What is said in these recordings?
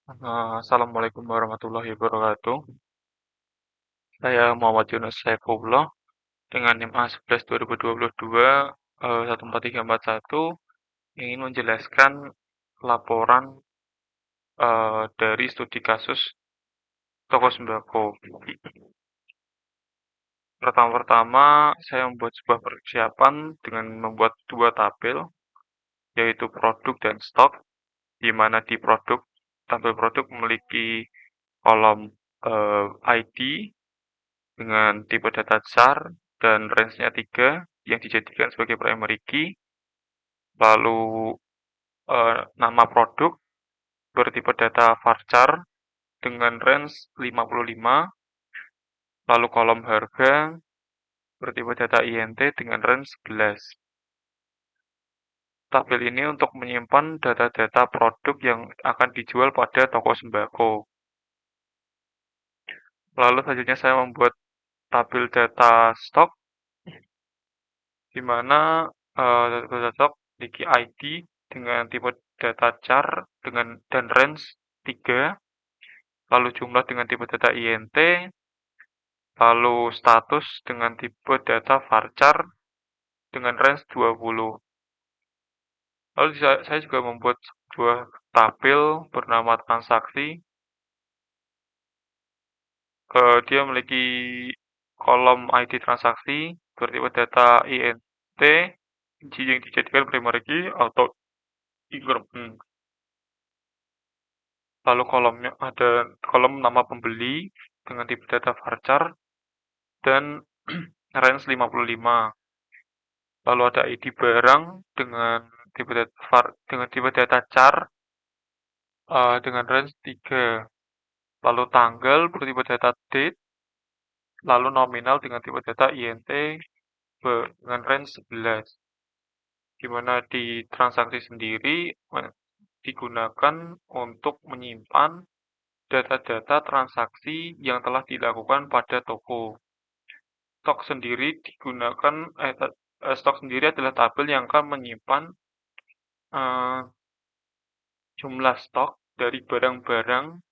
Assalamualaikum warahmatullahi wabarakatuh. Saya Muhammad Yunus Saifullah dengan NIM A11 2022 14341 ingin menjelaskan laporan dari studi kasus toko sembako. Pertama-tama saya membuat sebuah persiapan dengan membuat dua tabel, yaitu produk dan stok, di mana di tabel produk memiliki kolom ID dengan tipe data char dan range-nya 3 yang dijadikan sebagai primary key, lalu nama produk bertipe data varchar dengan range 55, lalu kolom harga bertipe data int dengan range 11. Tabel ini untuk menyimpan data-data produk yang akan dijual pada toko sembako. Lalu selanjutnya saya membuat tabel data stok, di mana data stok memiliki ID dengan tipe data char dan range 3, lalu jumlah dengan tipe data int, lalu status dengan tipe data varchar dengan range 20. Lalu saya juga membuat sebuah tabel bernama transaksi. Dia memiliki kolom ID transaksi bertipe data int yang dijadikan primary key atau increment. Lalu kolomnya ada kolom nama pembeli dengan tipe data varchar dan range 55. Lalu ada ID barang dengan tipe data char dengan range 3. Lalu tanggal bertipe data date, lalu nominal dengan tipe data int dengan range 11. Di mana di transaksi sendiri digunakan untuk menyimpan data-data transaksi yang telah dilakukan pada toko. Stok sendiri adalah tabel yang akan menyimpan jumlah stok dari barang-barang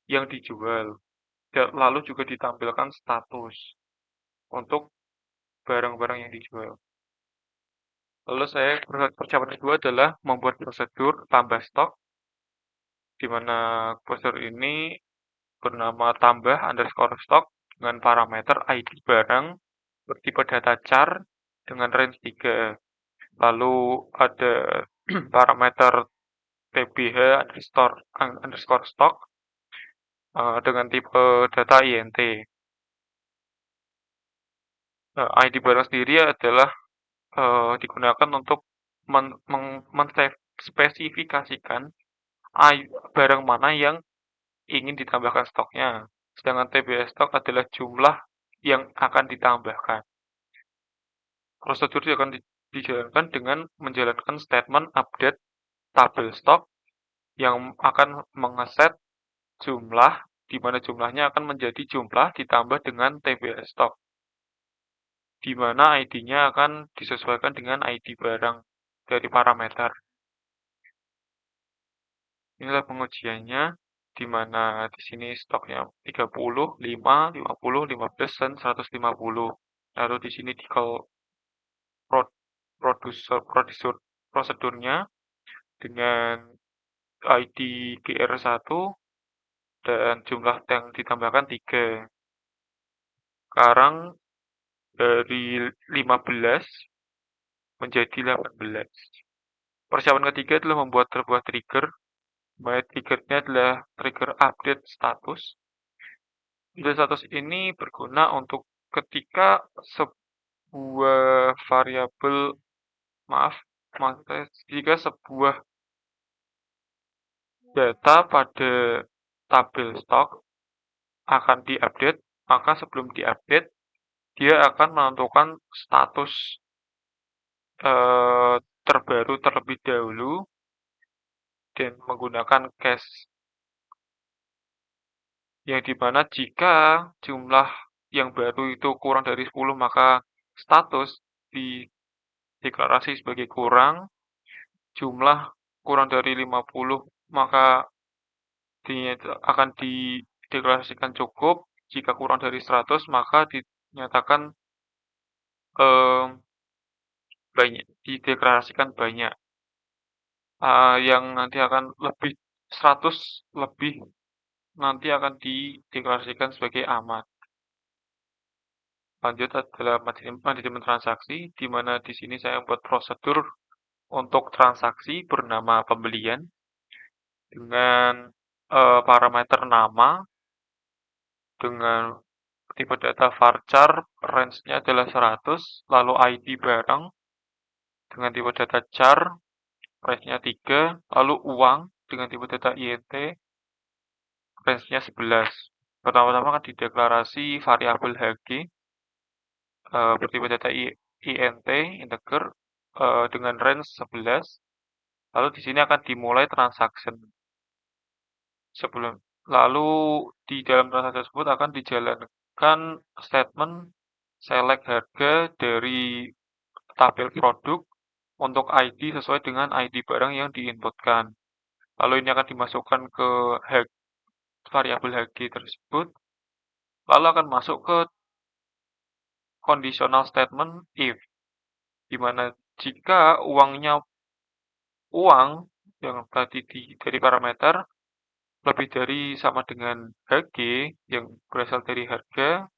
yang dijual. Lalu juga ditampilkan status untuk barang-barang yang dijual. Lalu persiapan kedua adalah membuat prosedur tambah stok, di mana prosedur ini bernama tambah underscore stok dengan parameter ID barang bertipe data char dengan range 3. Lalu ada parameter tbh underscore stok dengan tipe data int. ID barang sendiri adalah digunakan untuk menspesifikasikan barang mana yang ingin ditambahkan stoknya. Sedangkan tbh stok adalah jumlah yang akan ditambahkan. Prosedur akan dijalankan dengan menjalankan statement update tabel stok yang akan mengeset jumlah, di mana jumlahnya akan menjadi jumlah ditambah dengan tbh stok, di mana ID-nya akan disesuaikan dengan ID barang dari parameter. Inilah pengujiannya, di mana di sini stoknya 30, 5, 50, 15, dan 150. Lalu di sini di prosedurnya dengan ID GR1 dan jumlah yang ditambahkan 3. Sekarang dari 15 menjadi 18. Persiapan ketiga adalah membuat sebuah trigger. Triggernya adalah trigger update status. Update status ini berguna untuk ketika sebuah variabel, jika sebuah data pada tabel stok akan diupdate, maka sebelum diupdate, dia akan menentukan status terbaru terlebih dahulu dan menggunakan cache, yang dimana jika jumlah yang baru itu kurang dari 10, maka status dideklarasi sebagai kurang. Jumlah kurang dari 50, maka akan dideklarasikan cukup. Jika kurang dari 100 maka dinyatakan banyak, dideklarasikan banyak. Yang nanti akan lebih 100 lebih nanti akan dideklarasikan sebagai aman. Lanjut adalah manajemen transaksi, di mana di sini saya membuat prosedur untuk transaksi bernama pembelian dengan parameter nama, dengan tipe data varchar, range-nya adalah 100, lalu ID barang dengan tipe data char, range-nya 3, lalu uang dengan tipe data INT, range-nya 11. Pertama-tama akan dideklarasi variabel HG bertipe data INT, integer, dengan range 11. Lalu di sini akan dimulai transaction. Lalu di dalam transaksi tersebut akan dijalankan statement select harga dari tabel produk untuk ID sesuai dengan ID barang yang diinputkan. Lalu ini akan dimasukkan ke variabel HG tersebut. Lalu akan masuk ke conditional statement if, di mana jika uang yang tadi dari parameter lebih dari sama dengan HG yang berasal dari harga,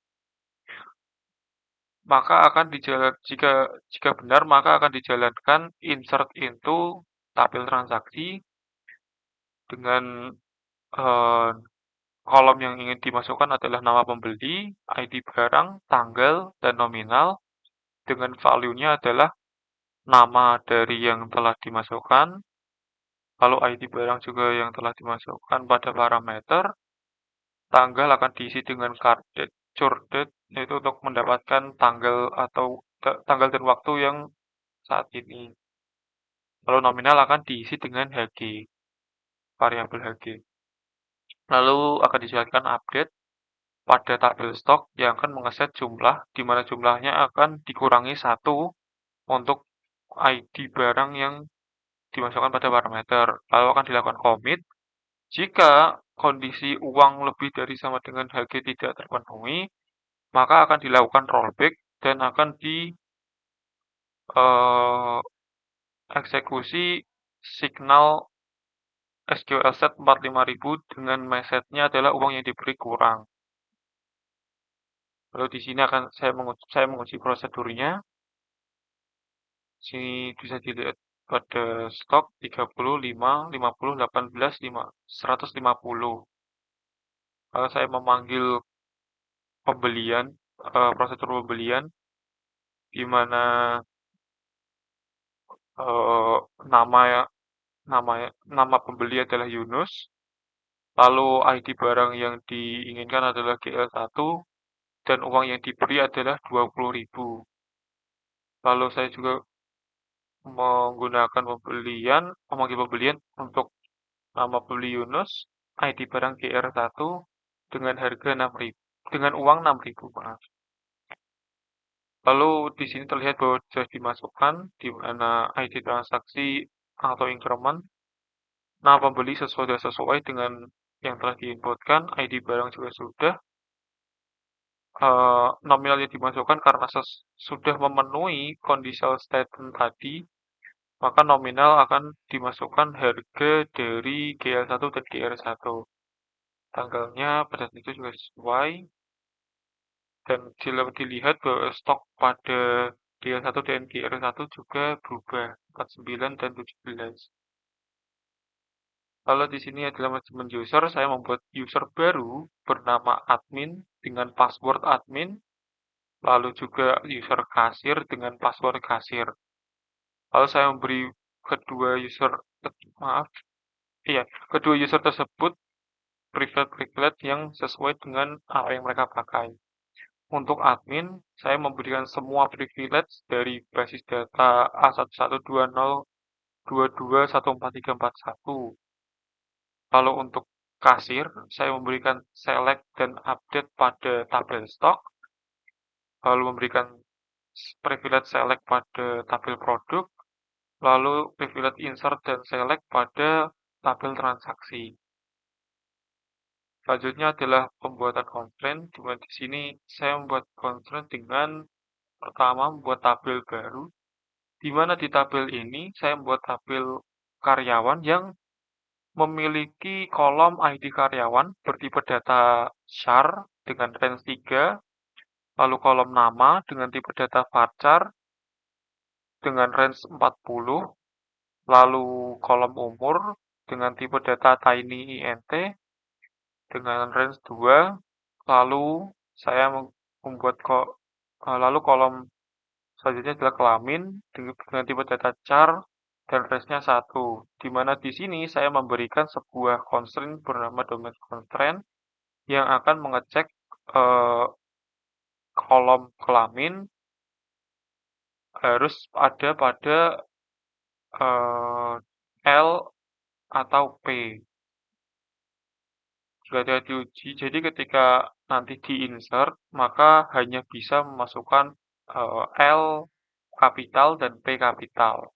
maka akan jika benar maka akan dijalankan insert into tabel transaksi dengan eh, kolom yang ingin dimasukkan adalah nama pembeli, ID barang, tanggal, dan nominal, dengan value-nya adalah nama dari yang telah dimasukkan, lalu ID barang juga yang telah dimasukkan pada parameter, tanggal akan diisi dengan card date, church date, yaitu untuk mendapatkan tanggal atau tanggal dan waktu yang saat ini. Lalu nominal akan diisi dengan HG, variabel HG. Lalu akan dijalankan update pada tabel stok yang akan mengeset jumlah, di mana jumlahnya akan dikurangi 1 untuk ID barang yang dimasukkan pada parameter. Lalu akan dilakukan commit. Jika kondisi uang lebih dari sama dengan HG tidak terpenuhi, maka akan dilakukan rollback dan akan eksekusi signal SQL set 45000 dengan message-nya adalah uang yang diberi kurang. Lalu di sini akan saya menguji prosedurnya. Sini bisa dilihat pada stok 35, 50, 18, 150. Lalu saya memanggil pembelian, prosedur pembelian, di mana nama nama pembeli adalah Yunus, lalu ID barang yang diinginkan adalah GL1, dan uang yang diberi adalah 20.000. Lalu saya juga memanggil pembelian untuk nama pembeli Yunus, ID barang GR1 dengan harga 6.000, dengan uang 6.000, maaf. Lalu di sini terlihat bahwa sudah dimasukkan di mana ID transaksi atau increment, nama pembeli sesuai dengan yang telah diinputkan, ID barang juga sudah, nominal yang dimasukkan karena sudah memenuhi conditional statement tadi, maka nominal akan dimasukkan harga dari GL1 dan GR1. Tanggalnya pada saat itu juga sesuai, dan dilihat bahwa stok pada GL1 dan GR1 juga berubah, 49 dan 17. Lalu di sini adalah manajemen user, saya membuat user baru bernama admin dengan password admin, lalu juga user kasir dengan password kasir. Lalu saya memberi kedua user tersebut privilege yang sesuai dengan apa yang mereka pakai. Untuk admin, saya memberikan semua privilege dari basis data A1120221431. Lalu untuk kasir, saya memberikan select dan update pada tabel stok, lalu memberikan privilege select pada tabel produk, lalu privilege insert dan select pada tabel transaksi. Selanjutnya adalah pembuatan constraint, di mana di sini saya membuat constraint dengan pertama membuat tabel baru, di mana di tabel ini saya membuat tabel karyawan yang memiliki kolom ID karyawan bertipe data char dengan range 3, lalu kolom nama dengan tipe data varchar dengan range 40, lalu kolom umur dengan tipe data tinyint dengan range 2, lalu saya membuat lalu kolom selanjutnya adalah kelamin dengan tipe data char dan range-nya 1, di mana di sini saya memberikan sebuah constraint bernama domain constraint yang akan mengecek eh, kolom kelamin harus ada pada L atau P. Sudah tidak diuji, jadi ketika nanti di-insert, maka hanya bisa memasukkan L kapital dan P kapital.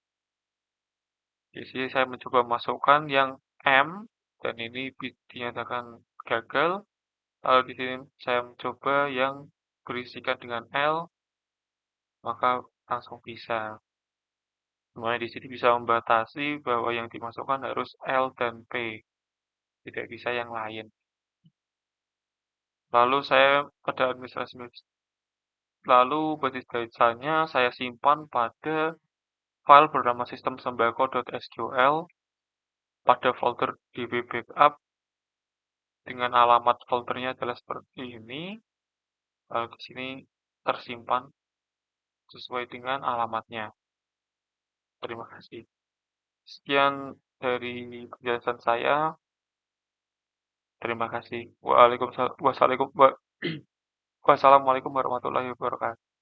Di sini saya mencoba masukkan yang M, dan ini dinyatakan gagal. Lalu di sini saya mencoba yang berisikan dengan L, maka langsung bisa. Semuanya di sini bisa membatasi bahwa yang dimasukkan harus L dan P, tidak bisa yang lain. Lalu saya pada administrasi, lalu basis datanya saya simpan pada file bernama sistem sembako.sql pada folder db backup dengan alamat foldernya adalah seperti ini. Lalu di sini tersimpan sesuai dengan alamatnya. Terima kasih. Sekian dari penjelasan saya. Terima kasih. Wassalamualaikum warahmatullahi wabarakatuh.